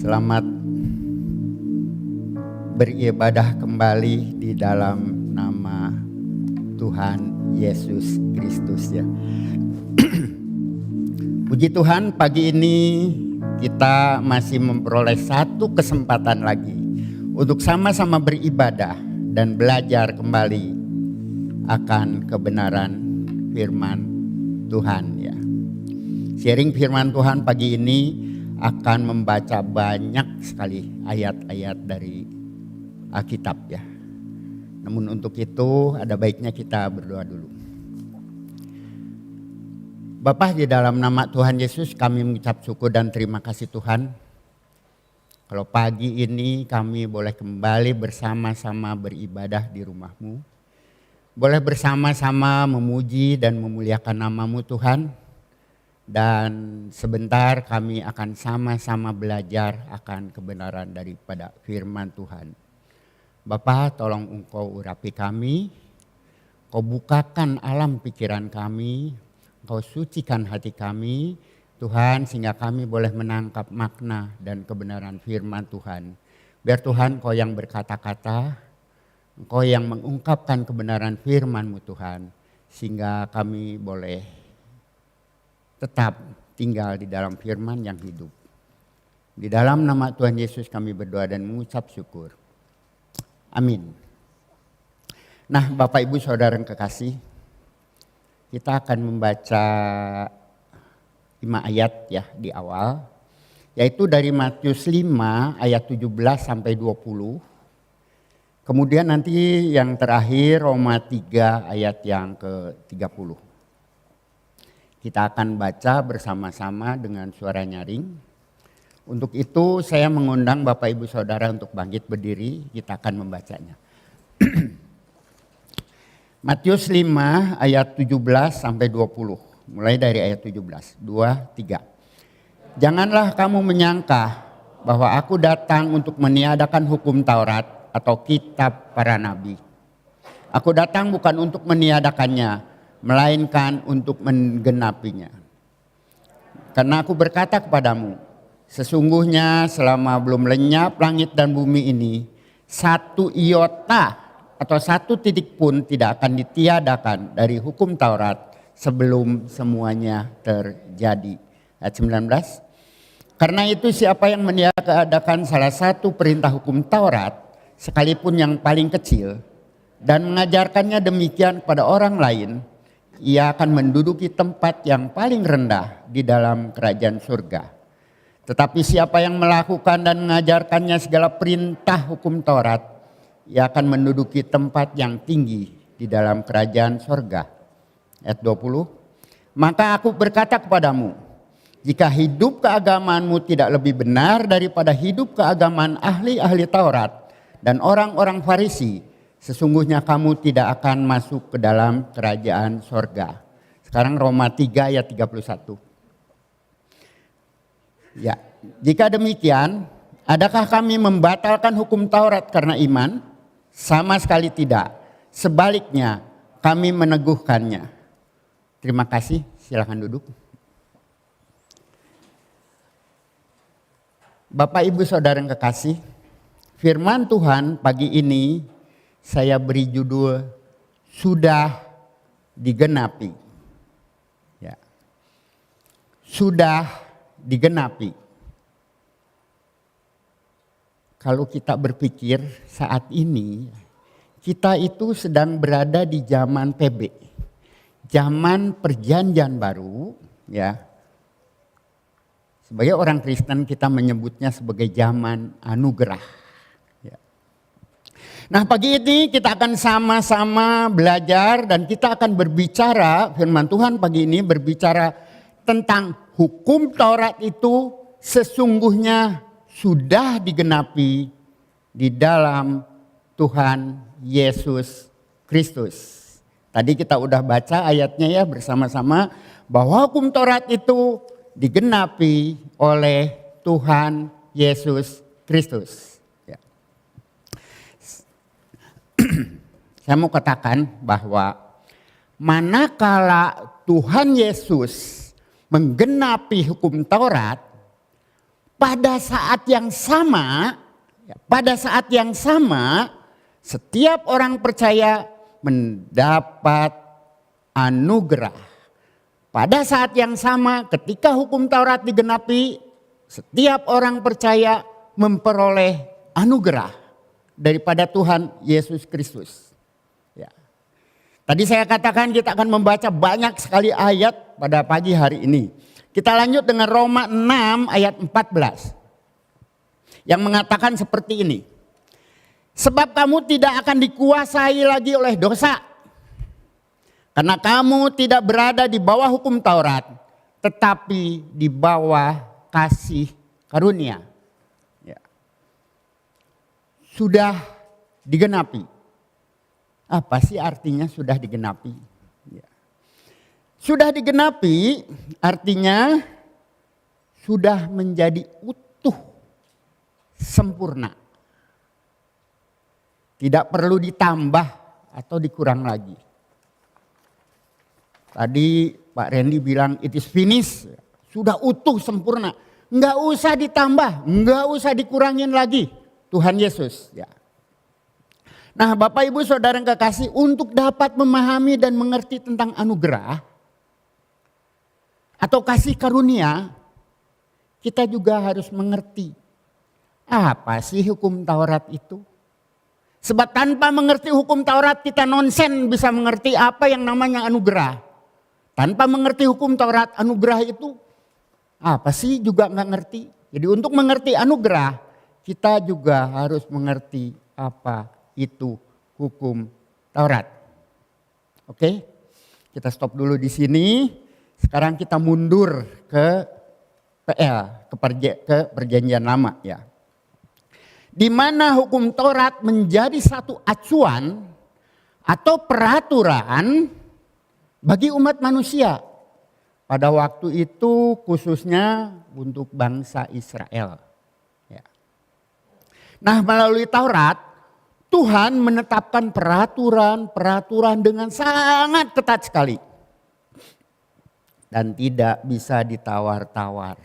Selamat beribadah kembali di dalam nama Tuhan Yesus Kristus ya. Puji Tuhan, pagi ini kita masih memperoleh satu kesempatan lagi untuk sama-sama beribadah dan belajar kembali akan kebenaran firman Tuhan ya. Sharing firman Tuhan pagi ini akan membaca banyak sekali ayat-ayat dari Alkitab ya. Namun untuk itu ada baiknya kita berdoa dulu. Bapa, di dalam nama Tuhan Yesus kami mengucap syukur dan terima kasih Tuhan. Kalau pagi ini kami boleh kembali bersama-sama beribadah di rumah-Mu. Boleh bersama-sama memuji dan memuliakan nama-Mu Tuhan. Dan sebentar kami akan sama-sama belajar akan kebenaran daripada firman Tuhan. Bapa, tolong Engkau urapi kami. Kau bukakan alam pikiran kami. Kau sucikan hati kami, Tuhan, sehingga kami boleh menangkap makna dan kebenaran firman Tuhan. Biar Tuhan Kau yang berkata-kata, Kau yang mengungkapkan kebenaran firman-Mu Tuhan, sehingga kami boleh tetap tinggal di dalam firman yang hidup. Di dalam nama Tuhan Yesus kami berdoa dan mengucap syukur. Amin. Nah, Bapak Ibu Saudara yang kekasih, kita akan membaca 5 ayat ya di awal, yaitu dari Matius 5 ayat 17 sampai 20. Kemudian nanti yang terakhir Roma 3 ayat yang ke-30. Kita akan baca bersama-sama dengan suara nyaring. Untuk itu saya mengundang Bapak Ibu Saudara untuk bangkit berdiri, kita akan membacanya. Matius 5 ayat 17 sampai 20. Mulai dari ayat 17. 2, 3. Janganlah kamu menyangka bahwa aku datang untuk meniadakan hukum Taurat atau kitab para nabi. Aku datang bukan untuk meniadakannya, melainkan untuk menggenapinya. Karena aku berkata kepadamu, sesungguhnya selama belum lenyap langit dan bumi ini, satu iota atau satu titik pun tidak akan ditiadakan dari hukum Taurat sebelum semuanya terjadi. Ayat 19. Karena itu siapa yang meniadakan salah satu perintah hukum Taurat, sekalipun yang paling kecil, dan mengajarkannya demikian kepada orang lain, ia akan menduduki tempat yang paling rendah di dalam kerajaan surga. Tetapi siapa yang melakukan dan mengajarkannya segala perintah hukum Taurat, ia akan menduduki tempat yang tinggi di dalam kerajaan sorga. Ayat 20. Maka aku berkata kepadamu, jika hidup keagamaanmu tidak lebih benar daripada hidup keagamaan ahli-ahli Taurat dan orang-orang Farisi, sesungguhnya kamu tidak akan masuk ke dalam kerajaan sorga. Sekarang Roma 3 ayat 31. Ya, jika demikian, adakah kami membatalkan hukum Taurat karena iman? Sama sekali tidak. Sebaliknya kami meneguhkannya. Terima kasih, silakan duduk. Bapak Ibu Saudara yang kekasih, firman Tuhan pagi ini saya beri judul sudah digenapi. Ya. Sudah digenapi. Kalau kita berpikir saat ini, kita itu sedang berada di zaman PB. Zaman perjanjian baru ya. Sebagai orang Kristen kita menyebutnya sebagai zaman anugerah. Ya. Nah, pagi ini kita akan sama-sama belajar dan kita akan berbicara, firman Tuhan pagi ini berbicara tentang hukum Taurat itu sesungguhnya sudah digenapi di dalam Tuhan Yesus Kristus. Tadi kita udah baca ayatnya ya bersama-sama bahwa hukum Taurat itu digenapi oleh Tuhan Yesus Kristus. Ya. Saya mau katakan bahwa manakala Tuhan Yesus menggenapi hukum Taurat, pada saat yang sama, setiap orang percaya mendapat anugerah. Pada saat yang sama ketika hukum Taurat digenapi, setiap orang percaya memperoleh anugerah daripada Tuhan Yesus Kristus. Ya. Tadi saya katakan kita akan membaca banyak sekali ayat pada pagi hari ini. Kita lanjut dengan Roma 6 ayat 14. Yang mengatakan seperti ini. Sebab kamu tidak akan dikuasai lagi oleh dosa. Karena kamu tidak berada di bawah hukum Taurat, tetapi di bawah kasih karunia. Ya. Sudah digenapi. Apa sih artinya sudah digenapi? Ya. Sudah digenapi artinya sudah menjadi utuh, sempurna. Tidak perlu ditambah atau dikurang lagi. Tadi Pak Randy bilang it is finished, sudah utuh, sempurna. Enggak usah ditambah, enggak usah dikurangin lagi. Tuhan Yesus. Ya. Nah Bapak Ibu Saudara yang kekasih, untuk dapat memahami dan mengerti tentang anugerah atau kasih karunia, kita juga harus mengerti apa sih hukum Taurat itu. Sebab tanpa mengerti hukum Taurat kita nonsen bisa mengerti apa yang namanya anugerah. Tanpa mengerti hukum Taurat, anugerah itu apa sih juga nggak ngerti. Jadi untuk mengerti anugerah kita juga harus mengerti apa itu hukum Taurat. Oke, kita stop dulu di sini. Sekarang kita mundur ke perjanjian lama ya. Di mana hukum Taurat menjadi satu acuan atau peraturan bagi umat manusia. Pada waktu itu khususnya untuk bangsa Israel. Ya. Nah melalui Taurat Tuhan menetapkan peraturan dengan sangat ketat sekali. Dan tidak bisa ditawar-tawar.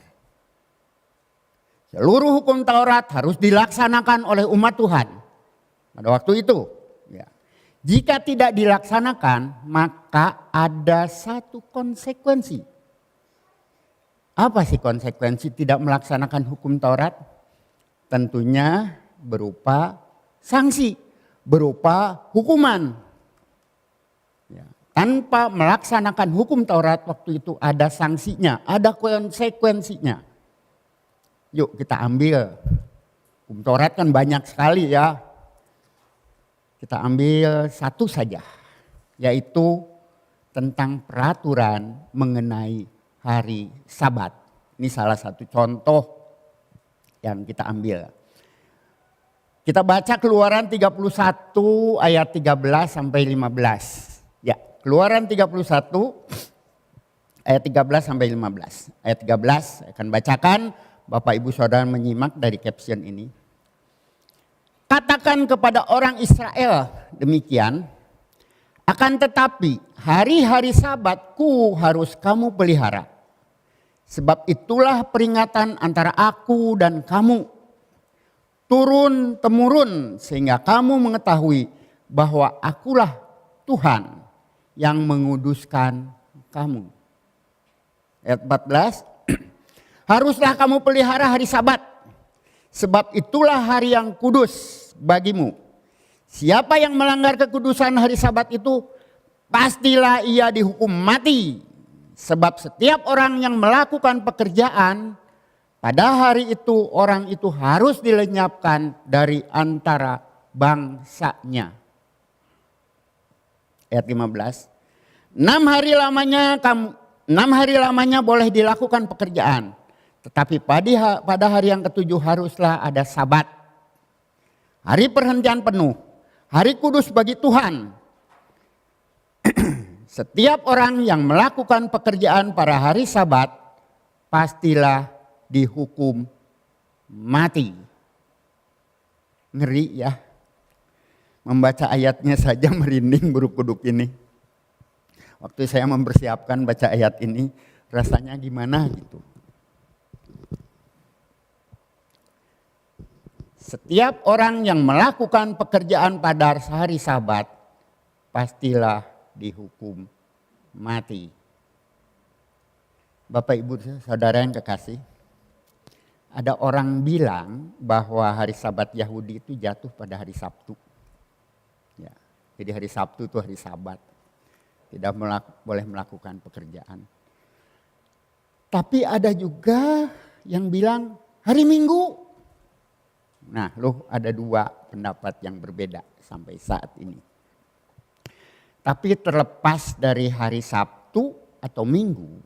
Seluruh hukum Taurat harus dilaksanakan oleh umat Tuhan. Pada waktu itu. Ya. Jika tidak dilaksanakan maka ada satu konsekuensi. Apa sih konsekuensi tidak melaksanakan hukum Taurat? Tentunya berupa sanksi, berupa hukuman. Ya. Tanpa melaksanakan hukum Taurat waktu itu ada sanksinya, ada konsekuensinya. Yuk kita ambil. Hukum Taurat kan banyak sekali ya. Kita ambil satu saja. Yaitu tentang peraturan mengenai hari Sabat. Ini salah satu contoh yang kita ambil. Kita baca Keluaran 31 ayat 13 sampai 15. Ya, Keluaran 31 ayat 13 sampai 15. Ayat 13 saya akan bacakan, Bapak Ibu Saudara menyimak dari caption ini. Katakan kepada orang Israel demikian, akan tetapi hari-hari Sabatku harus kamu pelihara. Sebab itulah peringatan antara aku dan kamu. Turun temurun sehingga kamu mengetahui bahwa akulah Tuhan yang menguduskan kamu. Ayat 14. Haruslah kamu pelihara hari Sabat. Sebab itulah hari yang kudus bagimu. Siapa yang melanggar kekudusan hari Sabat itu, pastilah ia dihukum mati. Sebab setiap orang yang melakukan pekerjaan pada hari itu, orang itu harus dilenyapkan dari antara bangsanya. Ayat 15. 6 hari lamanya boleh dilakukan pekerjaan. Tetapi pada hari yang ketujuh haruslah ada Sabat. Hari perhentian penuh. Hari kudus bagi Tuhan. Setiap orang yang melakukan pekerjaan pada hari Sabat pastilah dihukum mati. Ngeri ya. Membaca ayatnya saja merinding bulu kuduk ini. Waktu saya mempersiapkan baca ayat ini rasanya gimana gitu. Setiap orang yang melakukan pekerjaan pada hari Sabat pastilah dihukum mati. Bapak Ibu Saudara yang kekasih, ada orang bilang bahwa hari Sabat Yahudi itu jatuh pada hari Sabtu. Ya, jadi hari Sabtu itu hari Sabat, tidak boleh melakukan pekerjaan. Tapi ada juga yang bilang hari Minggu. Nah, ada dua pendapat yang berbeda sampai saat ini. Tapi terlepas dari hari Sabtu atau Minggu,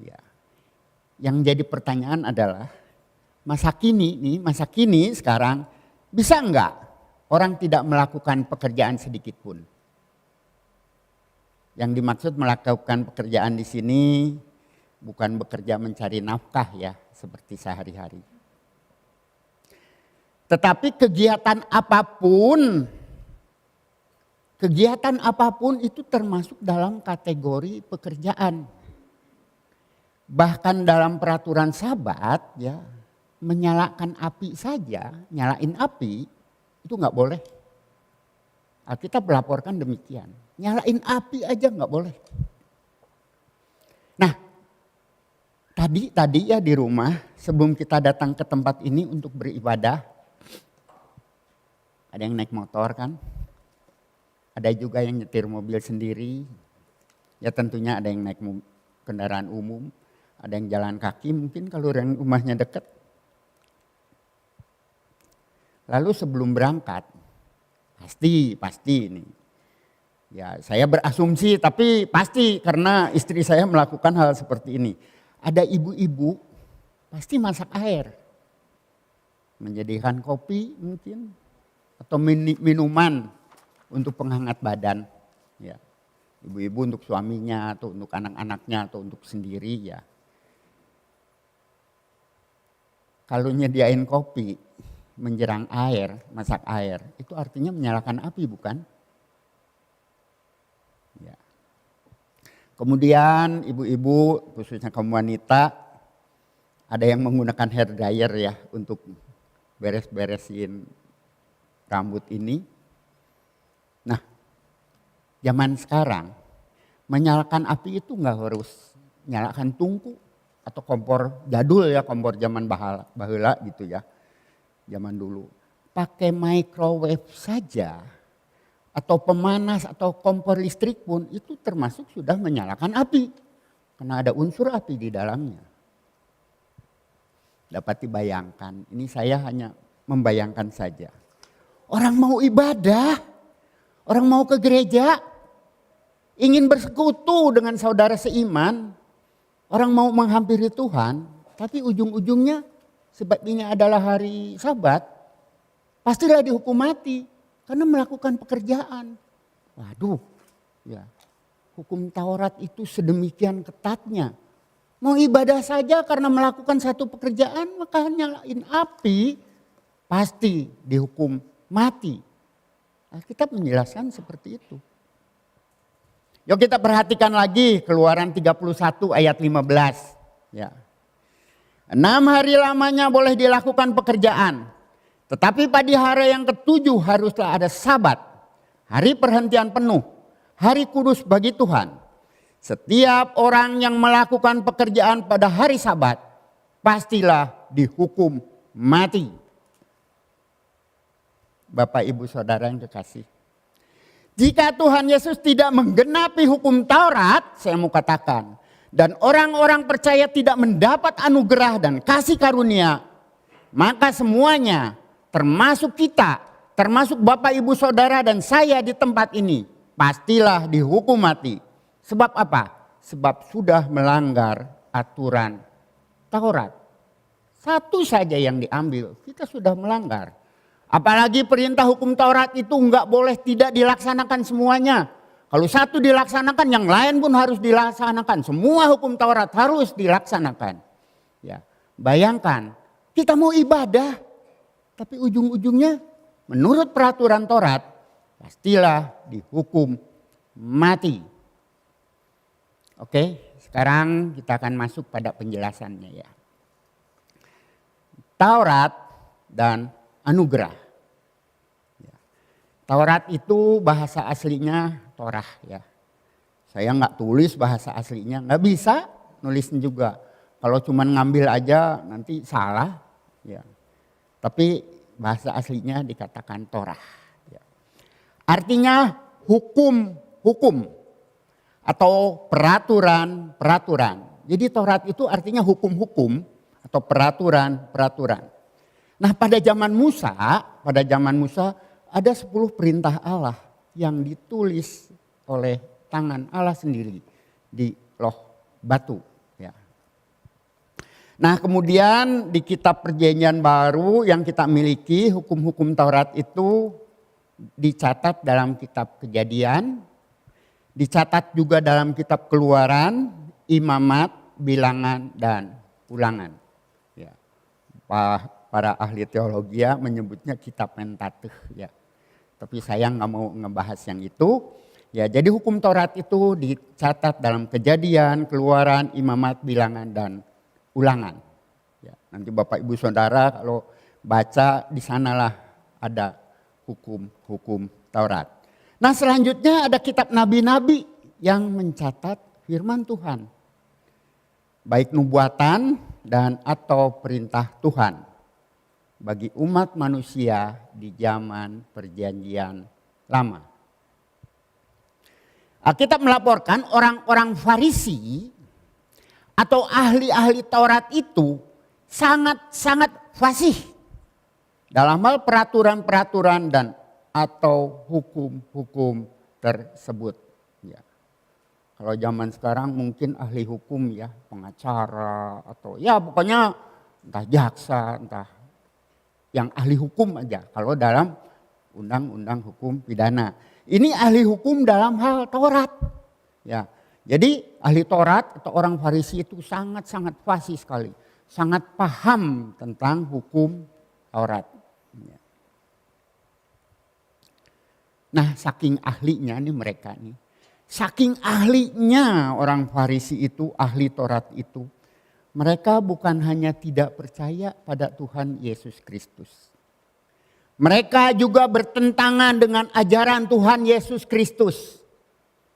ya, yang jadi pertanyaan adalah masa kini sekarang bisa enggak orang tidak melakukan pekerjaan sedikit pun? Yang dimaksud melakukan pekerjaan di sini bukan bekerja mencari nafkah ya seperti sehari-hari. Tetapi kegiatan apapun itu termasuk dalam kategori pekerjaan. Bahkan dalam peraturan Sabat ya, menyalakan api saja, nyalain api itu nggak boleh. Alkitab melaporkan demikian, nyalain api aja nggak boleh. Nah, tadi ya di rumah sebelum kita datang ke tempat ini untuk beribadah, ada yang naik motor kan, ada juga yang nyetir mobil sendiri, ya tentunya ada yang naik kendaraan umum, ada yang jalan kaki mungkin kalau yang rumahnya dekat. Lalu sebelum berangkat, pasti ini. Ya saya berasumsi tapi pasti karena istri saya melakukan hal seperti ini. Ada ibu-ibu pasti masak air. Menjadikan kopi mungkin. Atau minuman untuk penghangat badan. Ya. Ibu-ibu untuk suaminya atau untuk anak-anaknya atau untuk sendiri ya. Kalau nyediain kopi, menjerang air, masak air, itu artinya menyalakan api bukan? Ya. Kemudian ibu-ibu khususnya kaum wanita ada yang menggunakan hair dryer ya untuk beres-beresin rambut ini. Nah, zaman sekarang menyalakan api itu nggak harus nyalakan tungku atau kompor jadul ya, kompor zaman baheula gitu ya. Zaman dulu pakai microwave saja atau pemanas atau kompor listrik pun itu termasuk sudah menyalakan api karena ada unsur api di dalamnya. Dapat dibayangkan, ini saya hanya membayangkan saja. Orang mau ibadah, orang mau ke gereja, ingin bersekutu dengan saudara seiman, orang mau menghampiri Tuhan, tapi ujung-ujungnya sebab ini adalah hari Sabat, pastilah dihukum mati karena melakukan pekerjaan. Waduh, ya, hukum Taurat itu sedemikian ketatnya. Mau ibadah saja karena melakukan satu pekerjaan, maka nyalain api pasti dihukum mati. Alkitab menjelaskan seperti itu. Yuk kita perhatikan lagi Keluaran 31 ayat 15. Ya. 6 hari lamanya boleh dilakukan pekerjaan. Tetapi pada hari yang ketujuh haruslah ada Sabat. Hari perhentian penuh. Hari kudus bagi Tuhan. Setiap orang yang melakukan pekerjaan pada hari Sabat. Pastilah dihukum mati. Bapak ibu saudara yang kekasih. Jika Tuhan Yesus tidak menggenapi hukum Taurat, saya mau katakan, dan orang-orang percaya tidak mendapat anugerah dan kasih karunia, maka semuanya termasuk kita, termasuk Bapak Ibu Saudara dan saya di tempat ini, pastilah dihukum mati. Sebab apa? Sebab sudah melanggar aturan Taurat. Satu saja yang diambil, kita sudah melanggar. Apalagi perintah hukum Taurat itu enggak boleh tidak dilaksanakan semuanya. Kalau satu dilaksanakan, yang lain pun harus dilaksanakan. Semua hukum Taurat harus dilaksanakan. Ya, bayangkan, kita mau ibadah, tapi ujung-ujungnya menurut peraturan Taurat, pastilah dihukum mati. Oke, sekarang kita akan masuk pada penjelasannya ya. Taurat dan anugerah. Ya. Taurat itu bahasa aslinya Torah ya. Saya nggak tulis bahasa aslinya, nggak bisa nulisnya juga. Kalau cuman ngambil aja nanti salah. Ya. Tapi bahasa aslinya dikatakan Torah. Ya. Artinya hukum atau peraturan. Jadi Taurat itu artinya hukum-hukum atau peraturan. Nah pada zaman Musa ada 10 perintah Allah yang ditulis oleh tangan Allah sendiri di loh batu. Ya. Nah kemudian di kitab Perjanjian Baru yang kita miliki, hukum-hukum Taurat itu dicatat dalam kitab Kejadian, dicatat juga dalam kitab Keluaran, Imamat, Bilangan, dan Ulangan. Ya. Para ahli teologi menyebutnya kitab Pentateuch ya. Tapi saya nggak mau ngebahas yang itu. Ya, jadi hukum Taurat itu dicatat dalam Kejadian, Keluaran, Imamat, Bilangan, dan Ulangan. Ya, nanti Bapak Ibu Saudara kalau baca di sanalah ada hukum Taurat. Nah selanjutnya ada kitab nabi-nabi yang mencatat firman Tuhan. Baik nubuatan dan atau perintah Tuhan bagi umat manusia di zaman Perjanjian Lama. Alkitab melaporkan orang-orang Farisi atau ahli-ahli Taurat itu sangat-sangat fasih dalam hal peraturan-peraturan dan atau hukum-hukum tersebut. Ya. Kalau zaman sekarang mungkin ahli hukum ya, pengacara atau ya pokoknya entah jaksa, entah yang ahli hukum aja. Kalau dalam undang-undang hukum pidana. Ini ahli hukum dalam hal Taurat. Ya. Jadi ahli Taurat atau orang Farisi itu sangat-sangat fasih sekali. Sangat paham tentang hukum Taurat. Ya. Nah saking ahlinya nih mereka nih. Saking ahlinya orang Farisi itu, ahli Taurat itu. Mereka bukan hanya tidak percaya pada Tuhan Yesus Kristus. Mereka juga bertentangan dengan ajaran Tuhan Yesus Kristus.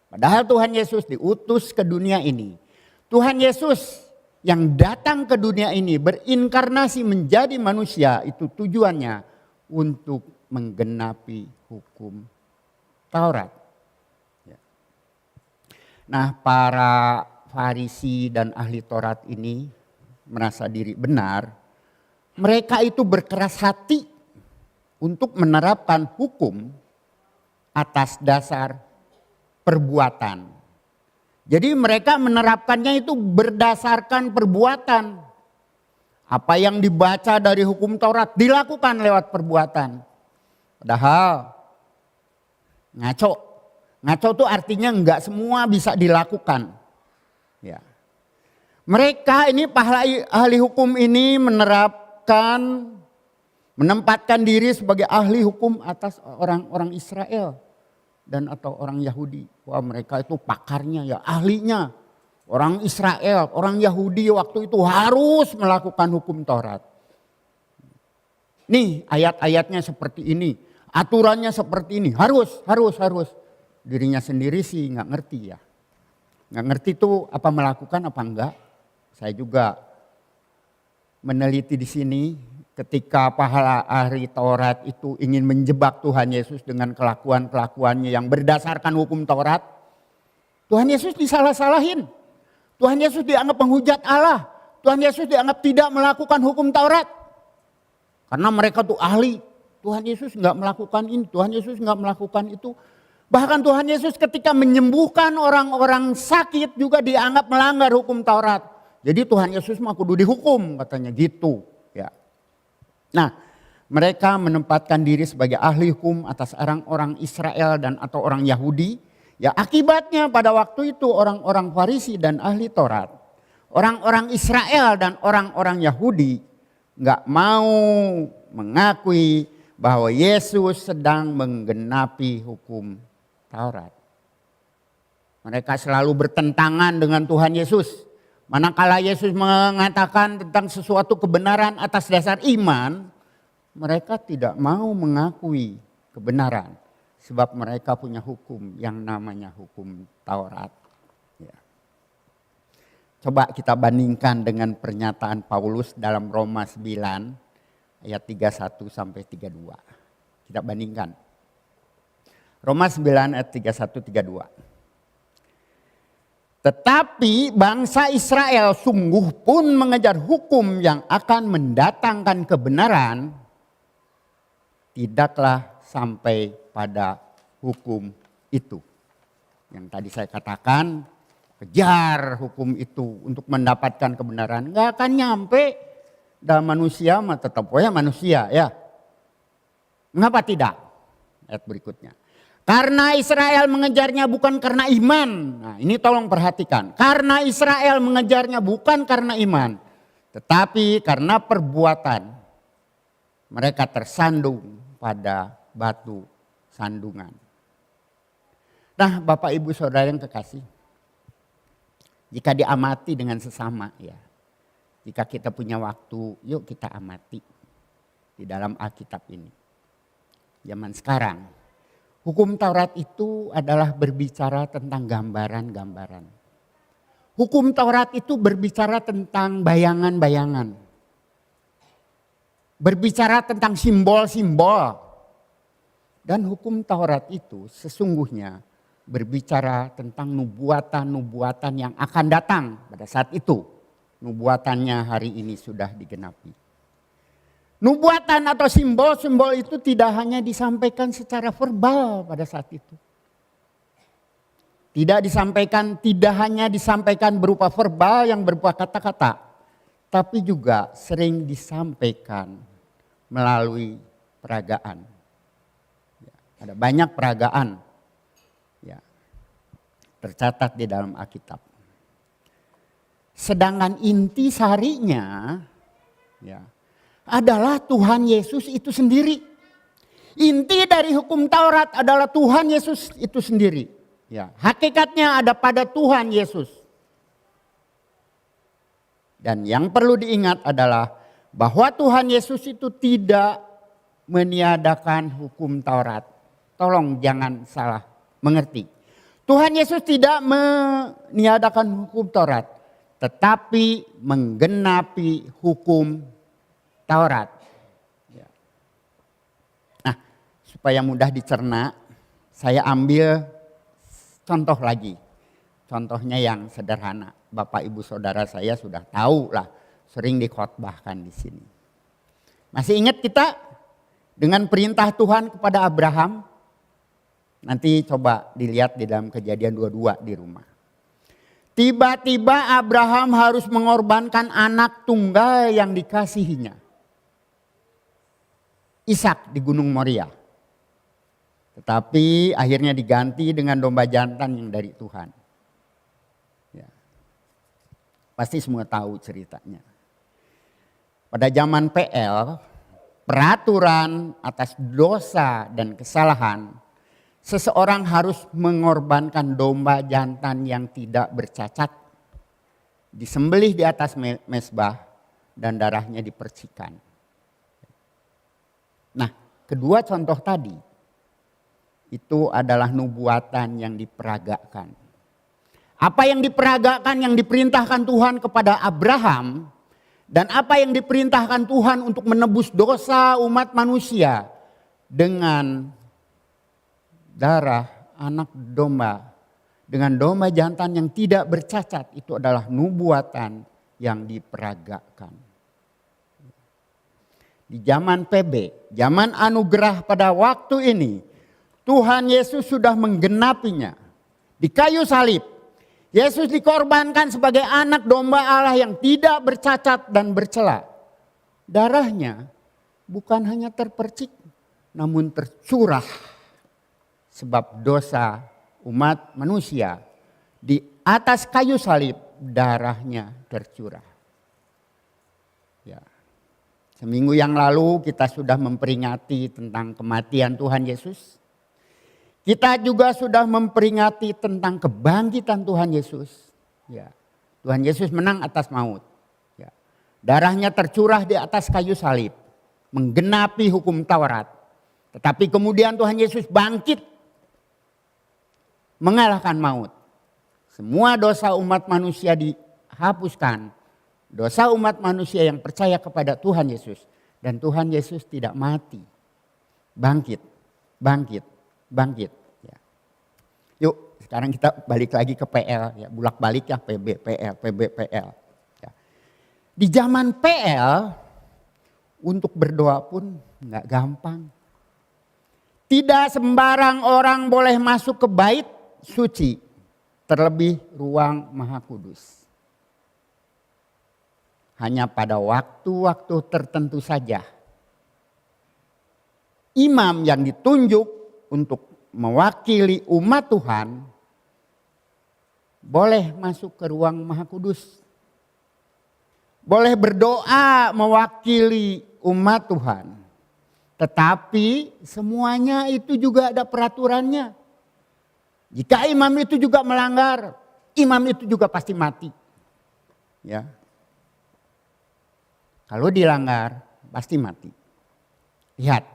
Padahal Tuhan Yesus diutus ke dunia ini. Tuhan Yesus yang datang ke dunia ini berinkarnasi menjadi manusia itu tujuannya untuk menggenapi hukum Taurat. Nah para Farisi dan ahli Taurat ini merasa diri benar. Mereka itu berkeras hati untuk menerapkan hukum atas dasar perbuatan. Jadi mereka menerapkannya itu berdasarkan perbuatan. Apa yang dibaca dari hukum Taurat dilakukan lewat perbuatan. Padahal ngaco. Ngaco itu artinya enggak semua bisa dilakukan. Ya. Mereka ini ahli hukum ini menempatkan diri sebagai ahli hukum atas orang-orang Israel dan atau orang Yahudi. Wah mereka itu pakarnya ya, ahlinya. Orang Israel, orang Yahudi waktu itu harus melakukan hukum Taurat. Nih ayat-ayatnya seperti ini, aturannya seperti ini, harus. Dirinya sendiri sih nggak ngerti ya. Nggak ngerti tuh apa melakukan apa enggak. Saya juga meneliti di sini. Ketika pahala ahli Taurat itu ingin menjebak Tuhan Yesus dengan kelakuan-kelakuannya yang berdasarkan hukum Taurat. Tuhan Yesus disalah-salahin. Tuhan Yesus dianggap penghujat Allah. Tuhan Yesus dianggap tidak melakukan hukum Taurat. Karena mereka tuh ahli. Tuhan Yesus nggak melakukan ini, Tuhan Yesus nggak melakukan itu. Bahkan Tuhan Yesus ketika menyembuhkan orang-orang sakit juga dianggap melanggar hukum Taurat. Jadi Tuhan Yesus mah kudu dihukum katanya gitu. Ya. Nah, mereka menempatkan diri sebagai ahli hukum atas orang-orang Israel dan atau orang Yahudi. Ya akibatnya pada waktu itu orang-orang Farisi dan ahli Taurat, orang-orang Israel dan orang-orang Yahudi nggak mau mengakui bahwa Yesus sedang menggenapi hukum Taurat. Mereka selalu bertentangan dengan Tuhan Yesus. Manakala Yesus mengatakan tentang sesuatu kebenaran atas dasar iman, mereka tidak mau mengakui kebenaran. Sebab mereka punya hukum yang namanya hukum Taurat. Ya. Coba kita bandingkan dengan pernyataan Paulus dalam Roma 9 ayat 31 sampai 32. Kita bandingkan. Roma 9 ayat 31-32. Tetapi bangsa Israel sungguh pun mengejar hukum yang akan mendatangkan kebenaran, tidaklah sampai pada hukum itu. Yang tadi saya katakan, kejar hukum itu untuk mendapatkan kebenaran. Nggak akan nyampe, dan manusia mah tetap manusia ya. Mengapa tidak? Ayat berikutnya. Karena Israel mengejarnya bukan karena iman. Nah ini tolong perhatikan. Karena Israel mengejarnya bukan karena iman, tetapi karena perbuatan. Mereka tersandung pada batu sandungan. Nah Bapak Ibu Saudara yang kekasih, jika diamati dengan sesama ya. Jika kita punya waktu, yuk kita amati di dalam Alkitab ini. Zaman sekarang, hukum Taurat itu adalah berbicara tentang gambaran-gambaran. Hukum Taurat itu berbicara tentang bayangan-bayangan. Berbicara tentang simbol-simbol. Dan hukum Taurat itu sesungguhnya berbicara tentang nubuatan-nubuatan yang akan datang pada saat itu. Nubuatannya hari ini sudah digenapi. Nubuatan atau simbol-simbol itu tidak hanya disampaikan secara verbal pada saat itu. Tidak hanya disampaikan berupa verbal yang berupa kata-kata. Tapi juga sering disampaikan melalui peragaan. Ada banyak peragaan ya, tercatat di dalam Alkitab. Sedangkan inti sarinya ya, adalah Tuhan Yesus itu sendiri. Inti dari hukum Taurat adalah Tuhan Yesus itu sendiri. Ya, hakikatnya ada pada Tuhan Yesus. Dan yang perlu diingat adalah bahwa Tuhan Yesus itu tidak meniadakan hukum Taurat. Tolong jangan salah mengerti. Tuhan Yesus tidak meniadakan hukum Taurat, tetapi menggenapi hukum Taurat. Nah, supaya mudah dicerna, saya ambil contoh lagi. Contohnya yang sederhana. Bapak Ibu Saudara saya sudah tahu lah, sering dikhotbahkan di sini. Masih ingat kita dengan perintah Tuhan kepada Abraham? Nanti coba dilihat di dalam Kejadian 22 di rumah. Tiba-tiba Abraham harus mengorbankan anak tunggal yang dikasihinya. Ishak di Gunung Moria. Tetapi akhirnya diganti dengan domba jantan yang dari Tuhan. Ya. Pasti semua tahu ceritanya. Pada zaman PL, peraturan atas dosa dan kesalahan, seseorang harus mengorbankan domba jantan yang tidak bercacat, disembelih di atas mezbah dan darahnya dipercikan. Nah, kedua contoh tadi itu adalah nubuatan yang diperagakan. Apa yang diperagakan yang diperintahkan Tuhan kepada Abraham dan apa yang diperintahkan Tuhan untuk menebus dosa umat manusia dengan darah anak domba, dengan domba jantan yang tidak bercacat, itu adalah nubuatan yang diperagakan. Di zaman PB, zaman anugerah pada waktu ini, Tuhan Yesus sudah menggenapinya. Di kayu salib, Yesus dikorbankan sebagai anak domba Allah yang tidak bercacat dan bercela. Darahnya bukan hanya terpercik, namun tercurah. Sebab dosa umat manusia di atas kayu salib darahnya tercurah. Ya. Seminggu yang lalu kita sudah memperingati tentang kematian Tuhan Yesus. Kita juga sudah memperingati tentang kebangkitan Tuhan Yesus. Ya. Tuhan Yesus menang atas maut. Ya. Darahnya tercurah di atas kayu salib. menggenapi hukum Taurat. Tetapi kemudian Tuhan Yesus bangkit mengalahkan maut. Semua dosa umat manusia dihapuskan. Dosa umat manusia yang percaya kepada Tuhan Yesus. Dan Tuhan Yesus tidak mati. Bangkit, bangkit, bangkit. Ya. Yuk sekarang kita balik lagi ke PL. Ya, bulak balik ya PB, PL, PB, PL. Ya. Di zaman PL untuk berdoa pun nggak gampang. Tidak sembarang orang boleh masuk ke bait suci. Terlebih ruang Maha Kudus. Hanya pada waktu-waktu tertentu saja imam yang ditunjuk untuk mewakili umat Tuhan boleh masuk ke ruang Maha Kudus. Boleh berdoa mewakili umat Tuhan. Tetapi semuanya itu juga ada peraturannya. Jika imam itu juga melanggar, imam itu juga pasti mati. Ya. Kalau dilanggar, pasti mati. Lihat.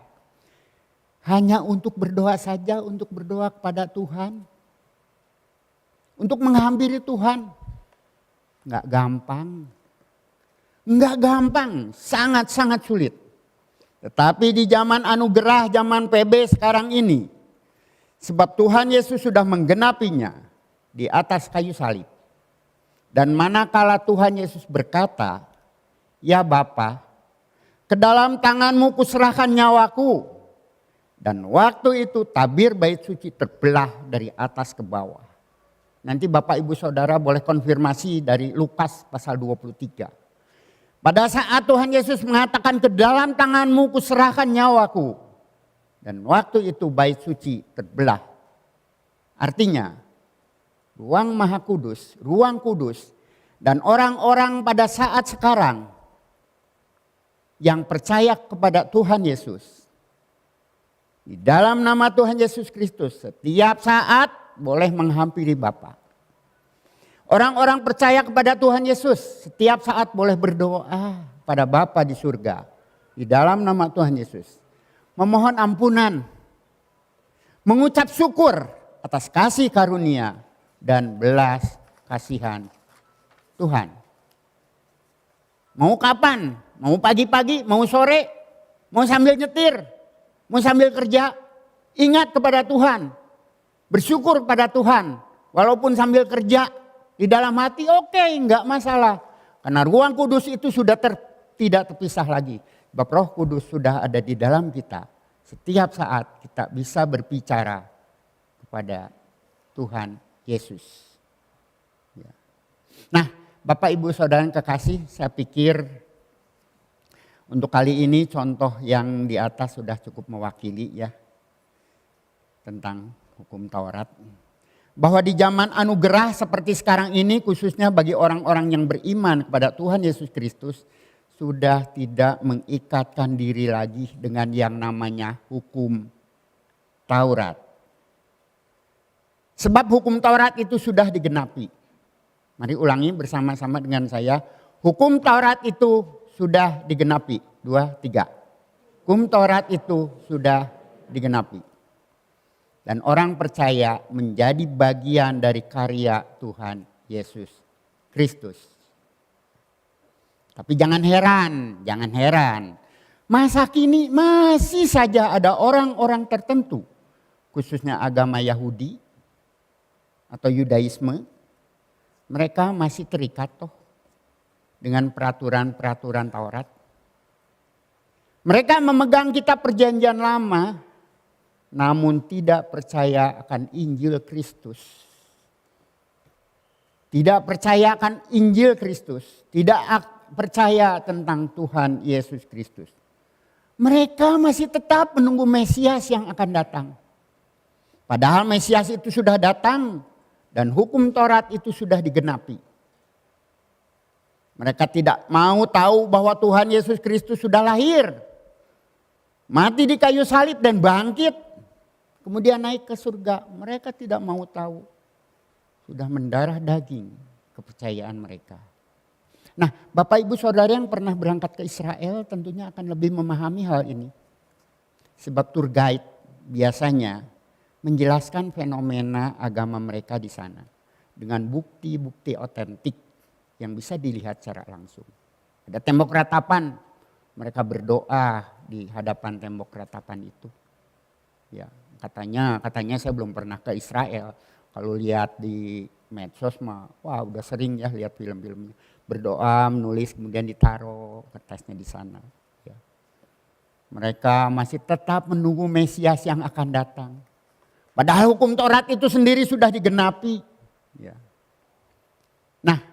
Hanya untuk berdoa saja, untuk berdoa kepada Tuhan. Untuk menghampiri Tuhan. Enggak gampang. Enggak gampang, sangat-sangat sulit. Tetapi di zaman anugerah, zaman PB sekarang ini. Sebab Tuhan Yesus sudah menggenapinya di atas kayu salib. Dan manakala Tuhan Yesus berkata, "Ya Bapa, ke dalam tanganmu kuserahkan nyawaku." Dan waktu itu tabir bait suci terbelah dari atas ke bawah. Nanti Bapak Ibu Saudara boleh konfirmasi dari Lukas pasal 23. Pada saat Tuhan Yesus mengatakan, "Ke dalam tanganmu kuserahkan nyawaku." Dan waktu itu bait suci terbelah. Artinya ruang Maha Kudus, ruang kudus. Dan orang-orang pada saat sekarang yang percaya kepada Tuhan Yesus. Di dalam nama Tuhan Yesus Kristus setiap saat boleh menghampiri Bapa. Orang-orang percaya kepada Tuhan Yesus setiap saat boleh berdoa pada Bapa di surga. Di dalam nama Tuhan Yesus. Memohon ampunan. Mengucap syukur atas kasih karunia dan belas kasihan Tuhan. Mau kapan? Mau pagi-pagi, mau sore, mau sambil nyetir, mau sambil kerja. Ingat kepada Tuhan. Bersyukur kepada Tuhan. Walaupun sambil kerja di dalam hati oke, enggak masalah. Karena ruang kudus itu sudah tidak terpisah lagi. Sebab Roh Kudus sudah ada di dalam kita. Setiap saat kita bisa berbicara kepada Tuhan Yesus. Ya. Nah, Bapak Ibu Saudara yang kekasih, saya pikir untuk kali ini contoh yang di atas sudah cukup mewakili ya tentang hukum Taurat. Bahwa di zaman anugerah seperti sekarang ini, khususnya bagi orang-orang yang beriman kepada Tuhan Yesus Kristus, sudah tidak mengikatkan diri lagi dengan yang namanya hukum Taurat. Sebab hukum Taurat itu sudah digenapi. Mari ulangi bersama-sama dengan saya. Hukum Taurat itu sudah digenapi. 2, 3. Hukum Taurat itu sudah digenapi. Dan orang percaya menjadi bagian dari karya Tuhan Yesus Kristus. Tapi jangan heran. Masa kini masih saja ada orang-orang tertentu, khususnya agama Yahudi atau Yudaisme, mereka masih terikat toh dengan peraturan-peraturan Taurat. Mereka memegang kitab perjanjian lama, namun tidak percaya akan Injil Kristus. Tidak percaya akan Injil Kristus, tidak percaya tentang Tuhan Yesus Kristus. Mereka masih tetap menunggu Mesias yang akan datang. Padahal Mesias itu sudah datang dan hukum Taurat itu sudah digenapi. Mereka tidak mau tahu bahwa Tuhan Yesus Kristus sudah lahir. Mati di kayu salib dan bangkit. Kemudian naik ke surga. Mereka tidak mau tahu. Sudah mendarah daging kepercayaan mereka. Nah, Bapak Ibu Saudara yang pernah berangkat ke Israel tentunya akan lebih memahami hal ini. Sebab tour guide biasanya menjelaskan fenomena agama mereka di sana dengan bukti-bukti otentik yang bisa dilihat secara langsung. Ada tembok ratapan, mereka berdoa di hadapan tembok ratapan itu. Ya, katanya saya belum pernah ke Israel. Kalau lihat di medsos mah, wah udah sering ya lihat film-filmnya. Berdoa, menulis, kemudian ditaruh kertasnya di sana. Ya. Mereka masih tetap menunggu Mesias yang akan datang. Padahal hukum Taurat itu sendiri sudah digenapi. Ya. Nah,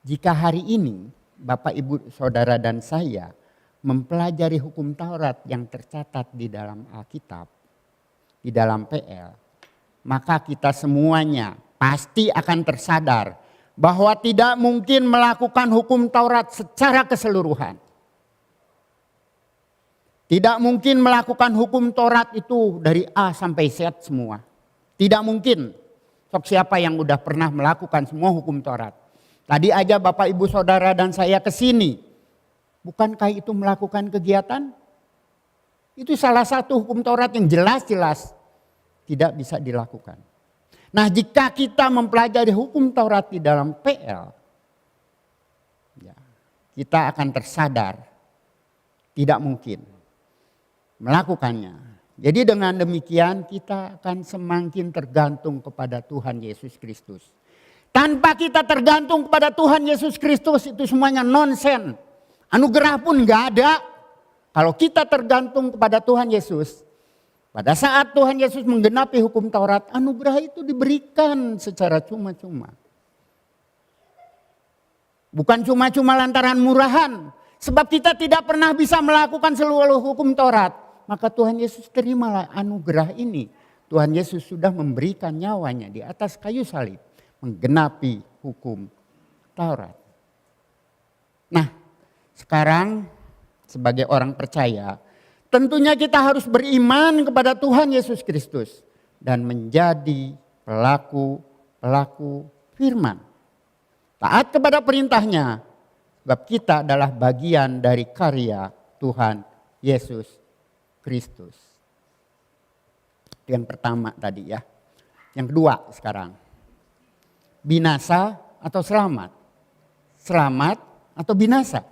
jika hari ini Bapak, Ibu, Saudara dan saya mempelajari hukum Taurat yang tercatat di dalam Alkitab, di dalam PL, maka kita semuanya pasti akan tersadar bahwa tidak mungkin melakukan hukum Taurat secara keseluruhan. Tidak mungkin melakukan hukum Taurat itu dari A sampai Z semua. Tidak mungkin. Sok siapa yang udah pernah melakukan semua hukum Taurat. Tadi aja Bapak, Ibu, Saudara dan saya ke sini. Bukankah itu melakukan kegiatan? Itu salah satu hukum Taurat yang jelas-jelas tidak bisa dilakukan. Nah, jika kita mempelajari hukum Taurat di dalam PL, ya, kita akan tersadar tidak mungkin melakukannya. Jadi dengan demikian kita akan semakin tergantung kepada Tuhan Yesus Kristus. Tanpa kita tergantung kepada Tuhan Yesus Kristus itu semuanya nonsen. Anugerah pun gak ada. Kalau kita tergantung kepada Tuhan Yesus, pada saat Tuhan Yesus menggenapi hukum Taurat, anugerah itu diberikan secara cuma-cuma. Bukan cuma-cuma lantaran murahan. Sebab kita tidak pernah bisa melakukan seluruh hukum Taurat. Maka Tuhan Yesus terimalah anugerah ini. Tuhan Yesus sudah memberikan nyawanya di atas kayu salib. Menggenapi hukum Taurat. Nah, sekarang sebagai orang percaya, tentunya kita harus beriman kepada Tuhan Yesus Kristus dan menjadi pelaku firman. Taat kepada perintahnya, sebab kita adalah bagian dari karya Tuhan Yesus Kristus. Itu yang pertama tadi ya. Yang kedua sekarang, binasa atau selamat? Selamat atau binasa?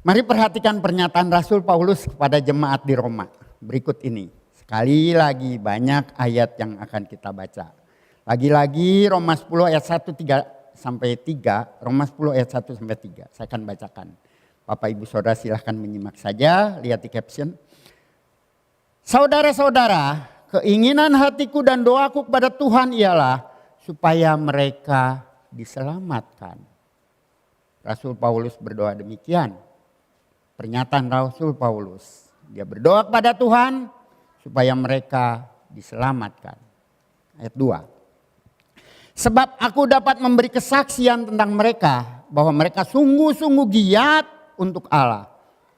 Mari perhatikan pernyataan Rasul Paulus kepada jemaat di Roma berikut ini. Sekali lagi banyak ayat yang akan kita baca. Lagi-lagi Roma 10 ayat 1 sampai 3, Roma 10 ayat 1 sampai 3. Saya akan bacakan. Bapak Ibu Saudara silahkan menyimak saja, lihat di caption. Saudara-saudara, keinginan hatiku dan doaku kepada Tuhan ialah supaya mereka diselamatkan. Rasul Paulus berdoa demikian. Pernyataan Rasul Paulus. Dia berdoa kepada Tuhan supaya mereka diselamatkan. Ayat 2. Sebab aku dapat memberi kesaksian tentang mereka bahwa mereka sungguh-sungguh giat untuk Allah,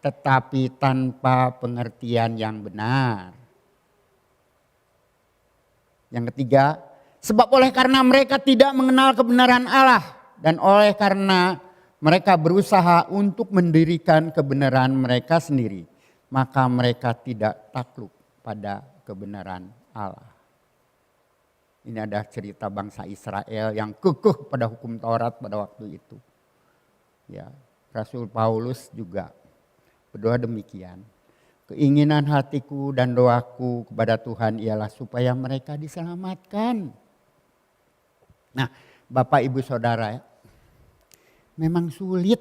tetapi tanpa pengertian yang benar. Yang ketiga, sebab oleh karena mereka tidak mengenal kebenaran Allah dan oleh karena mereka berusaha untuk mendirikan kebenaran mereka sendiri, maka mereka tidak takluk pada kebenaran Allah. Ini ada cerita bangsa Israel yang kekeh pada hukum Taurat pada waktu itu. Ya, Rasul Paulus juga berdoa demikian. Keinginan hatiku dan doaku kepada Tuhan ialah supaya mereka diselamatkan. Nah, Bapak Ibu Saudara, memang sulit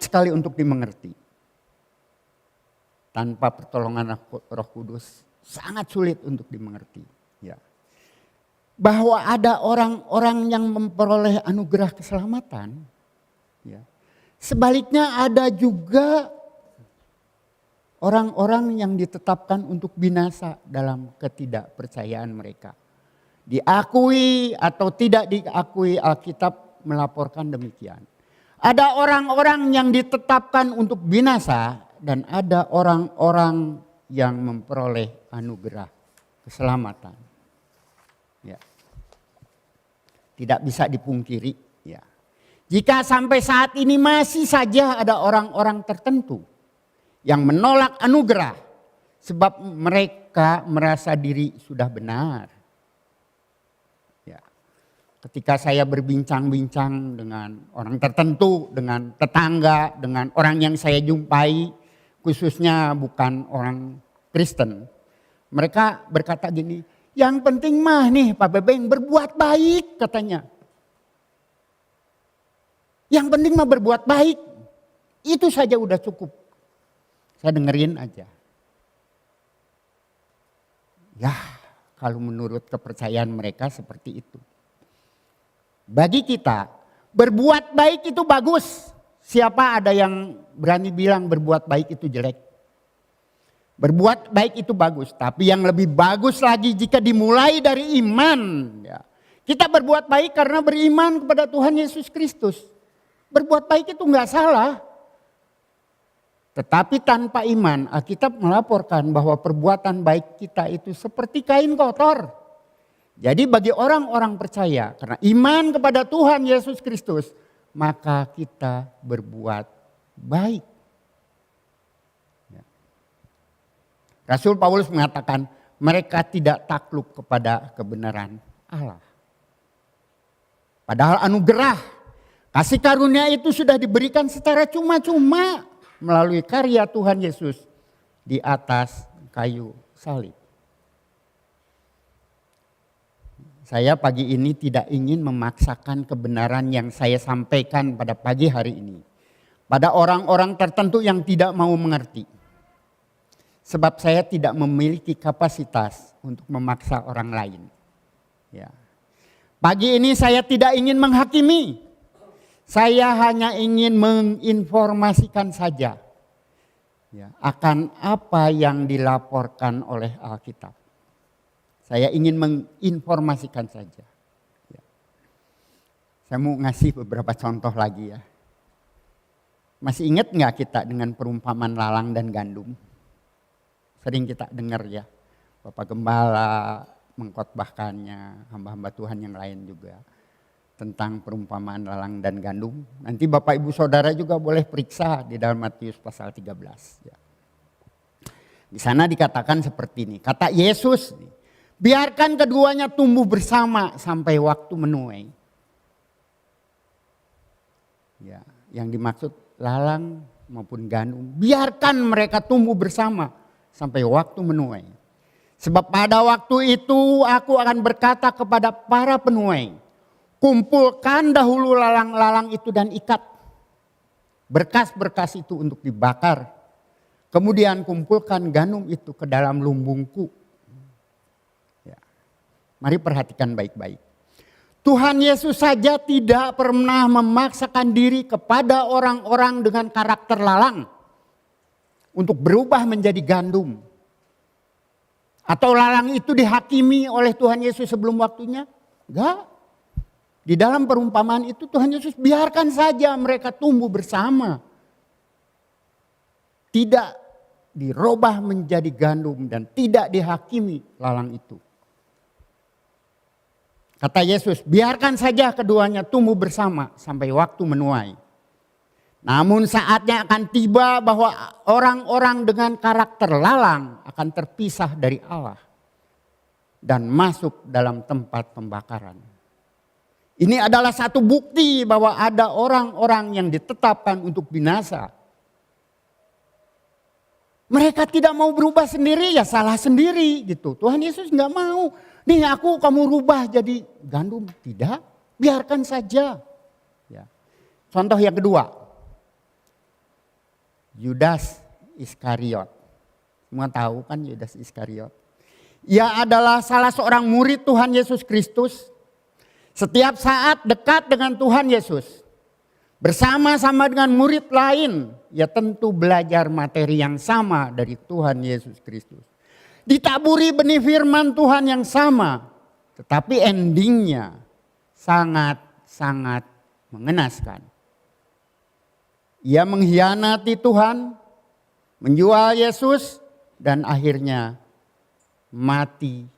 sekali untuk dimengerti. Tanpa pertolongan Roh Kudus sangat sulit untuk dimengerti. Ya. Bahwa ada orang-orang yang memperoleh anugerah keselamatan. Ya. Sebaliknya ada juga orang-orang yang ditetapkan untuk binasa dalam ketidakpercayaan mereka. Diakui atau tidak diakui, Alkitab melaporkan demikian. Ada orang-orang yang ditetapkan untuk binasa dan ada orang-orang yang memperoleh anugerah keselamatan. Ya. Tidak bisa dipungkiri, ya. Jika sampai saat ini masih saja ada orang-orang tertentu yang menolak anugerah sebab mereka merasa diri sudah benar. Ya. Ketika saya berbincang-bincang dengan orang tertentu, dengan tetangga, dengan orang yang saya jumpai, khususnya bukan orang Kristen, mereka berkata gini, yang penting mah nih Pak Bebeng berbuat baik katanya. Yang penting mah berbuat baik. Itu saja udah cukup. Saya dengerin aja. Ya, kalau menurut kepercayaan mereka seperti itu. Bagi kita, berbuat baik itu bagus. Siapa ada yang berani bilang berbuat baik itu jelek? Berbuat baik itu bagus. Tapi yang lebih bagus lagi jika dimulai dari iman. Ya. Kita berbuat baik karena beriman kepada Tuhan Yesus Kristus. Berbuat baik itu enggak salah. Tetapi tanpa iman, Alkitab melaporkan bahwa perbuatan baik kita itu seperti kain kotor. Jadi bagi orang-orang percaya, karena iman kepada Tuhan Yesus Kristus, maka kita berbuat baik. Rasul Paulus mengatakan, mereka tidak takluk kepada kebenaran Allah. Padahal anugerah, kasih karunia itu sudah diberikan secara cuma-cuma melalui karya Tuhan Yesus di atas kayu salib. Saya pagi ini tidak ingin memaksakan kebenaran yang saya sampaikan pada pagi hari ini pada orang-orang tertentu yang tidak mau mengerti. Sebab saya tidak memiliki kapasitas untuk memaksa orang lain. Ya. Pagi ini saya tidak ingin menghakimi. Saya hanya ingin menginformasikan saja ya, akan apa yang dilaporkan oleh Alkitab. Saya ingin menginformasikan saja. Ya. Saya mau ngasih beberapa contoh lagi ya. Masih ingat nggak kita dengan perumpamaan lalang dan gandum? Sering kita dengar ya, Bapak Gembala mengkhotbahkannya, hamba-hamba Tuhan yang lain juga. Tentang perumpamaan lalang dan gandum. Nanti Bapak Ibu Saudara juga boleh periksa di dalam Matius pasal 13. Ya. Di sana dikatakan seperti ini. Kata Yesus, biarkan keduanya tumbuh bersama sampai waktu menuai. Ya, yang dimaksud lalang maupun gandum. Biarkan mereka tumbuh bersama sampai waktu menuai. Sebab pada waktu itu aku akan berkata kepada para penuai. Kumpulkan dahulu lalang-lalang itu dan ikat. Berkas-berkas itu untuk dibakar. Kemudian kumpulkan gandum itu ke dalam lumbungku. Ya. Mari perhatikan baik-baik. Tuhan Yesus saja tidak pernah memaksakan diri kepada orang-orang dengan karakter lalang. Untuk berubah menjadi gandum. Atau lalang itu dihakimi oleh Tuhan Yesus sebelum waktunya. Enggak. Di dalam perumpamaan itu Tuhan Yesus biarkan saja mereka tumbuh bersama. Tidak dirubah menjadi gandum dan tidak dihakimi lalang itu. Kata Yesus, biarkan saja keduanya tumbuh bersama sampai waktu menuai. Namun saatnya akan tiba bahwa orang-orang dengan karakter lalang akan terpisah dari Allah. Dan masuk dalam tempat pembakaran. Ini adalah satu bukti bahwa ada orang-orang yang ditetapkan untuk binasa. Mereka tidak mau berubah sendiri, ya salah sendiri gitu. Tuhan Yesus nggak mau. Nih kamu rubah jadi gandum. Tidak, biarkan saja. Ya. Contoh yang kedua. Yudas Iskariot. Semua tahu kan Yudas Iskariot. Ia adalah salah seorang murid Tuhan Yesus Kristus. Setiap saat dekat dengan Tuhan Yesus. Bersama-sama dengan murid lain. Ya tentu belajar materi yang sama dari Tuhan Yesus Kristus. Ditaburi benih firman Tuhan yang sama. Tetapi endingnya sangat-sangat mengenaskan. Ia mengkhianati Tuhan. Menjual Yesus. Dan akhirnya mati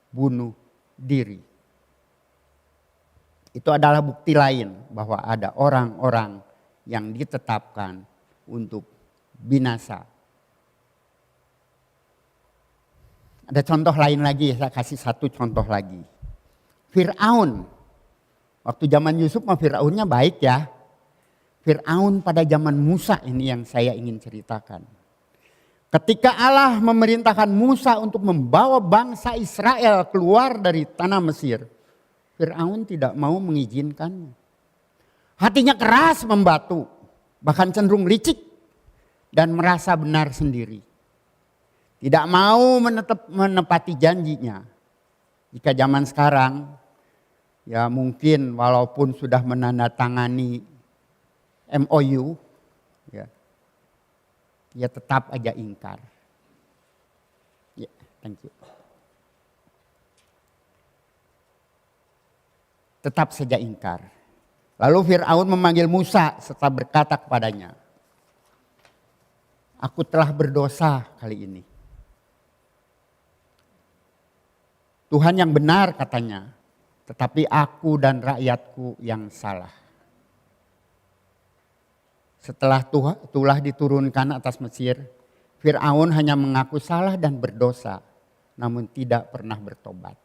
bunuh diri. Itu adalah bukti lain bahwa ada orang-orang yang ditetapkan untuk binasa. Ada contoh lain lagi, saya kasih satu contoh lagi. Fir'aun, waktu zaman Yusuf mah Fir'aunnya baik ya. Fir'aun pada zaman Musa ini yang saya ingin ceritakan. Ketika Allah memerintahkan Musa untuk membawa bangsa Israel keluar dari tanah Mesir, Fir'aun tidak mau mengizinkannya. Hatinya keras membatu, bahkan cenderung licik dan merasa benar sendiri. Tidak mau menepati janjinya. Jika zaman sekarang, ya mungkin walaupun sudah menandatangani MOU, ya tetap aja ingkar. Ya, thank you. Tetap saja ingkar. Lalu Fir'aun memanggil Musa serta berkata kepadanya, "Aku telah berdosa kali ini. Tuhan yang benar," katanya, "tetapi aku dan rakyatku yang salah." Setelah tulah diturunkan atas Mesir, Fir'aun hanya mengaku salah dan berdosa, namun tidak pernah bertobat.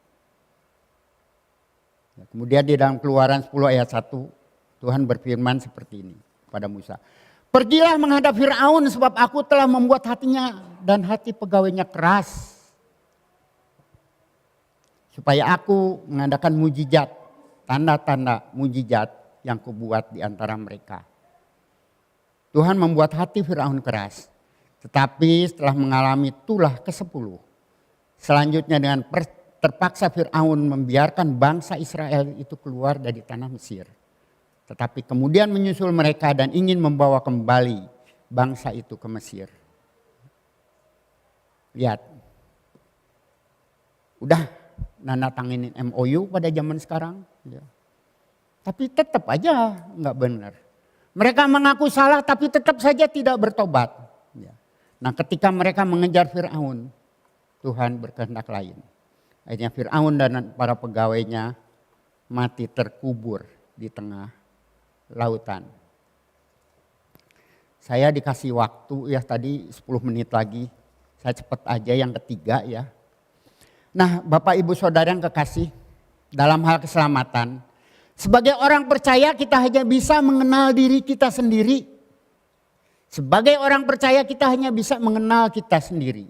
Kemudian di dalam Keluaran 10 ayat 1, Tuhan berfirman seperti ini kepada Musa. "Pergilah menghadap Fir'aun sebab aku telah membuat hatinya dan hati pegawainya keras. Supaya aku mengadakan mujizat, tanda-tanda mujizat yang kubuat di antara mereka." Tuhan membuat hati Fir'aun keras. Tetapi setelah mengalami tulah ke-10, selanjutnya dengan terpaksa Fir'aun membiarkan bangsa Israel itu keluar dari tanah Mesir. Tetapi kemudian menyusul mereka dan ingin membawa kembali bangsa itu ke Mesir. Lihat. Udah nandatangani MOU pada zaman sekarang. Ya. Tapi tetap aja nggak benar. Mereka mengaku salah tapi tetap saja tidak bertobat. Ya. Nah ketika mereka mengejar Fir'aun, Tuhan berkehendak lain. Akhirnya Fir'aun dan para pegawainya mati terkubur di tengah lautan. Saya dikasih waktu ya tadi 10 menit lagi. Saya cepat aja yang ketiga ya. Nah Bapak Ibu Saudara yang kekasih, dalam hal keselamatan, sebagai orang percaya kita hanya bisa mengenal diri kita sendiri. Sebagai orang percaya kita hanya bisa mengenal kita sendiri.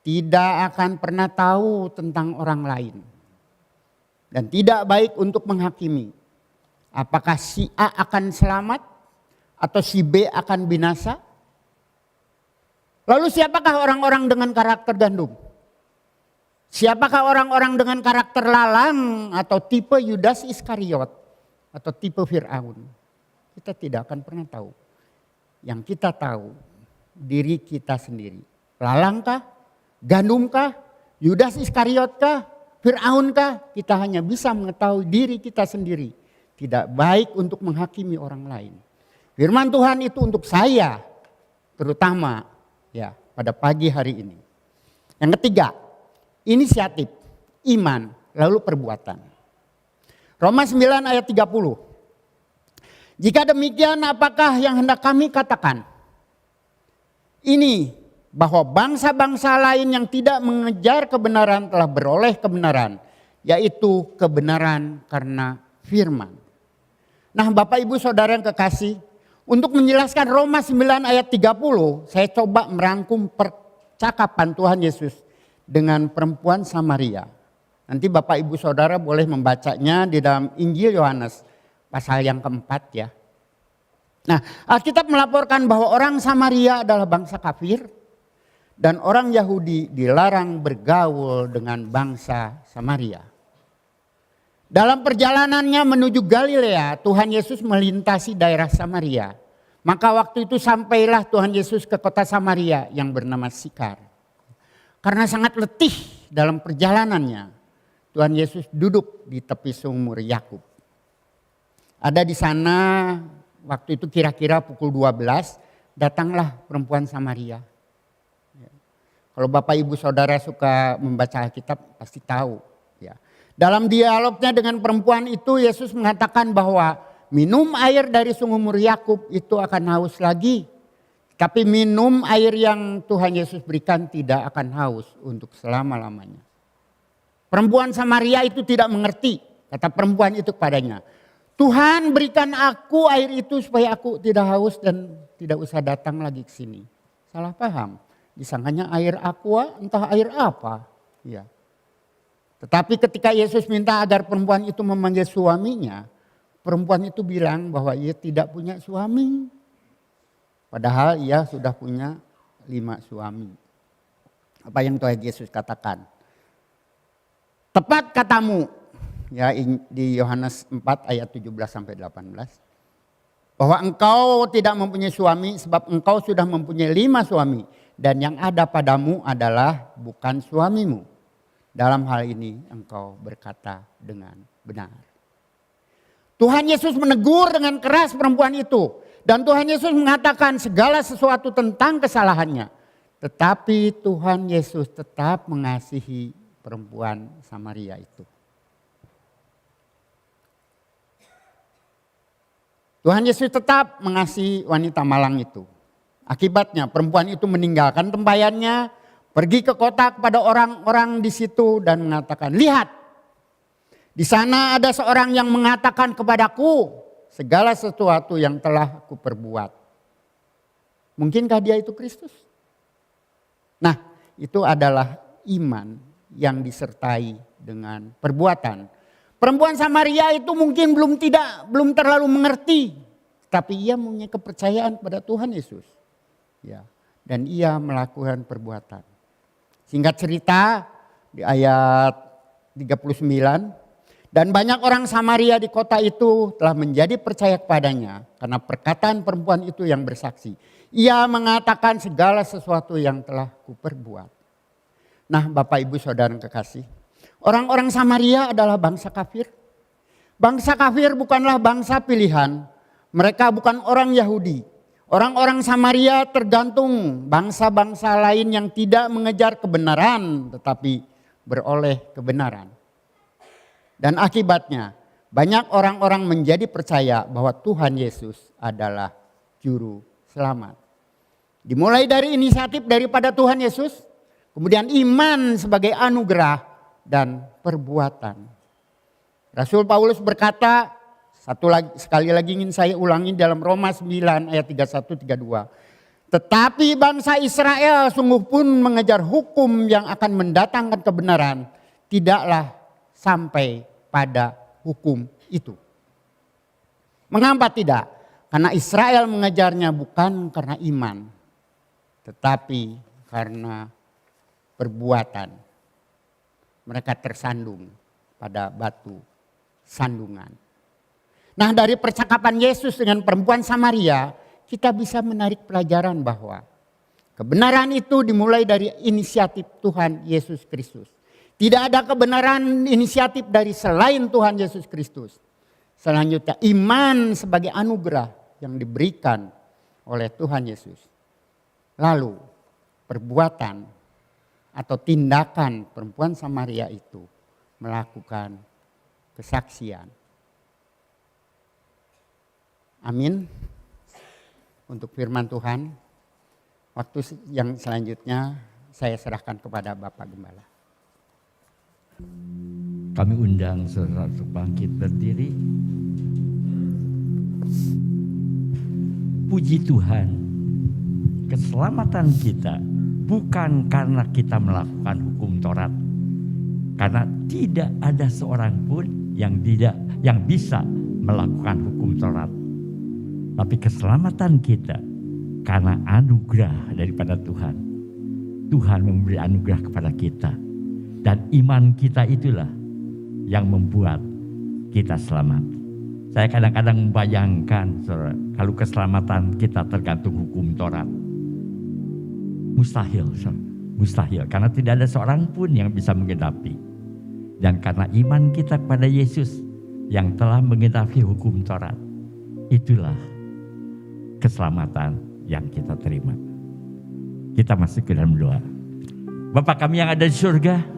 Tidak akan pernah tahu tentang orang lain. Dan tidak baik untuk menghakimi. Apakah si A akan selamat atau si B akan binasa? Lalu siapakah orang-orang dengan karakter gandum? Siapakah orang-orang dengan karakter lalang atau tipe Yudas Iskariot atau tipe Fir'aun? Kita tidak akan pernah tahu. Yang kita tahu diri kita sendiri. Lalangkah? Gandumkah? Yudas Iskariotkah? Fir'aunkah? Kita hanya bisa mengetahui diri kita sendiri. Tidak baik untuk menghakimi orang lain. Firman Tuhan itu untuk saya terutama ya pada pagi hari ini. Yang ketiga, inisiatif, iman, lalu perbuatan. Roma 9 ayat 30. "Jika demikian apakah yang hendak kami katakan? Ini bahwa bangsa-bangsa lain yang tidak mengejar kebenaran telah beroleh kebenaran, yaitu kebenaran karena firman." Nah Bapak Ibu Saudara yang kekasih, untuk menjelaskan Roma 9 ayat 30, saya coba merangkum percakapan Tuhan Yesus dengan perempuan Samaria. Nanti Bapak Ibu Saudara boleh membacanya di dalam Injil Yohanes pasal yang keempat ya. Nah Alkitab melaporkan bahwa orang Samaria adalah bangsa kafir. Dan orang Yahudi dilarang bergaul dengan bangsa Samaria. Dalam perjalanannya menuju Galilea, Tuhan Yesus melintasi daerah Samaria. Maka waktu itu sampailah Tuhan Yesus ke kota Samaria yang bernama Sikar. Karena sangat letih dalam perjalanannya, Tuhan Yesus duduk di tepi sumur Yakub. Ada di sana waktu itu kira-kira pukul 12, datanglah perempuan Samaria. Kalau Bapak Ibu Saudara suka membaca Alkitab pasti tahu. Ya. Dalam dialognya dengan perempuan itu Yesus mengatakan bahwa minum air dari sumur Yakub itu akan haus lagi. Tapi minum air yang Tuhan Yesus berikan tidak akan haus untuk selama-lamanya. Perempuan Samaria itu tidak mengerti. Kata perempuan itu kepadanya, Tuhan berikan aku air itu supaya aku tidak haus dan tidak usah datang lagi ke sini. Salah paham. Disangkanya air aqua, entah air apa. Ya. Tetapi ketika Yesus minta agar perempuan itu memanggil suaminya, perempuan itu bilang bahwa ia tidak punya suami. Padahal ia sudah punya 5 suami. Apa yang Tuhan Yesus katakan? Tepat katamu, ya di Yohanes 4 ayat 17 sampai 18. Bahwa engkau tidak mempunyai suami sebab engkau sudah mempunyai 5 suami. Dan yang ada padamu adalah bukan suamimu. Dalam hal ini engkau berkata dengan benar. Tuhan Yesus menegur dengan keras perempuan itu. Dan Tuhan Yesus mengatakan segala sesuatu tentang kesalahannya. Tetapi Tuhan Yesus tetap mengasihi perempuan Samaria itu. Tuhan Yesus tetap mengasihi wanita malang itu. Akibatnya perempuan itu meninggalkan tempayannya, pergi ke kota kepada orang-orang di situ dan mengatakan, lihat, di sana ada seorang yang mengatakan kepadaku segala sesuatu yang telah aku perbuat. Mungkinkah dia itu Kristus? Nah, itu adalah iman yang disertai dengan perbuatan. Perempuan Samaria itu mungkin belum terlalu mengerti, tapi ia mempunyai kepercayaan pada Tuhan Yesus. Ya, dan ia melakukan perbuatan. Singkat cerita di ayat 39, dan banyak orang Samaria di kota itu telah menjadi percaya kepadanya karena perkataan perempuan itu yang bersaksi. Ia mengatakan segala sesuatu yang telah kuperbuat. Nah, Bapak Ibu Saudara yang kekasih, orang-orang Samaria adalah bangsa kafir. Bangsa kafir bukanlah bangsa pilihan. Mereka bukan orang Yahudi. Orang-orang Samaria tergantung bangsa-bangsa lain yang tidak mengejar kebenaran tetapi beroleh kebenaran. Dan akibatnya banyak orang-orang menjadi percaya bahwa Tuhan Yesus adalah juru selamat. Dimulai dari inisiatif daripada Tuhan Yesus, kemudian iman sebagai anugerah dan perbuatan. Rasul Paulus berkata, sekali lagi ingin saya ulangi dalam Roma 9 ayat 31-32. Tetapi bangsa Israel sungguh pun mengejar hukum yang akan mendatangkan kebenaran, tidaklah sampai pada hukum itu. Mengapa tidak? Karena Israel mengejarnya bukan karena iman, tetapi karena perbuatan. Mereka tersandung pada batu sandungan. Nah, dari percakapan Yesus dengan perempuan Samaria, kita bisa menarik pelajaran bahwa kebenaran itu dimulai dari inisiatif Tuhan Yesus Kristus. Tidak ada kebenaran inisiatif dari selain Tuhan Yesus Kristus. Selanjutnya iman sebagai anugerah yang diberikan oleh Tuhan Yesus. Lalu perbuatan atau tindakan perempuan Samaria itu melakukan kesaksian. Amin. Untuk firman Tuhan, waktu yang selanjutnya saya serahkan kepada Bapak Gembala. Kami undang saudara untuk bangkit berdiri. Puji Tuhan, keselamatan kita bukan karena kita melakukan hukum Taurat. Karena tidak ada seorang pun yang bisa melakukan hukum Taurat. Tapi keselamatan kita karena anugerah daripada Tuhan. Tuhan memberi anugerah kepada kita. Dan iman kita itulah yang membuat kita selamat. Saya kadang-kadang membayangkan saudara, kalau keselamatan kita tergantung hukum Taurat. Mustahil, saudara. Mustahil. Karena tidak ada seorang pun yang bisa menggenapi. Dan karena iman kita kepada Yesus yang telah menggenapi hukum Taurat. Itulah keselamatan yang kita terima. Kita masuk ke dalam doa. Bapa kami yang ada di surga,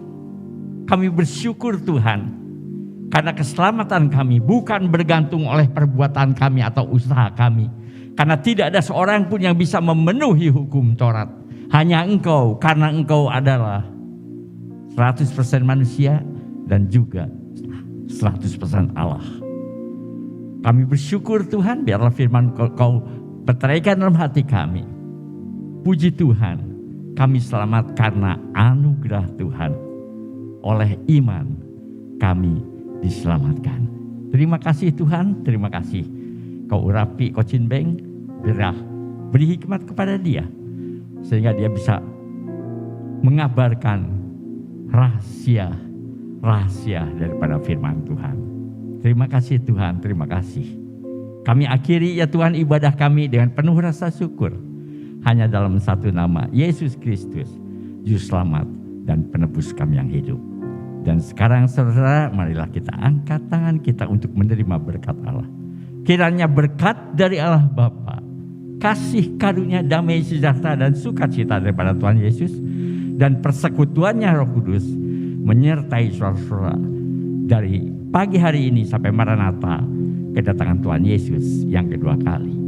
kami bersyukur Tuhan Karena keselamatan kami bukan bergantung oleh perbuatan kami atau usaha kami. Karena tidak ada seorang pun yang bisa memenuhi hukum Taurat. Hanya Engkau, karena Engkau adalah 100% manusia dan juga 100% Allah. Kami bersyukur Tuhan, biarlah firman Kau berteraikan dalam hati kami. Puji Tuhan, kami selamat karena anugerah Tuhan. Oleh iman kami diselamatkan. Terima kasih Tuhan, terima kasih. Kau urapi Coach Beng, beri hikmat kepada dia. Sehingga dia bisa mengabarkan rahasia daripada firman Tuhan. Terima kasih Tuhan, terima kasih. Kami akhiri ya Tuhan ibadah kami dengan penuh rasa syukur. Hanya dalam satu nama, Yesus Kristus, Juru Selamat dan Penebus kami yang hidup. Dan sekarang saudara, marilah kita angkat tangan kita untuk menerima berkat Allah. Kiranya berkat dari Allah Bapa, kasih karunia damai sejahtera dan sukacita daripada Tuhan Yesus, dan persekutuannya Roh Kudus menyertai saudara-saudara dari pagi hari ini sampai Maranatha, kedatangan Tuhan Yesus yang kedua kali.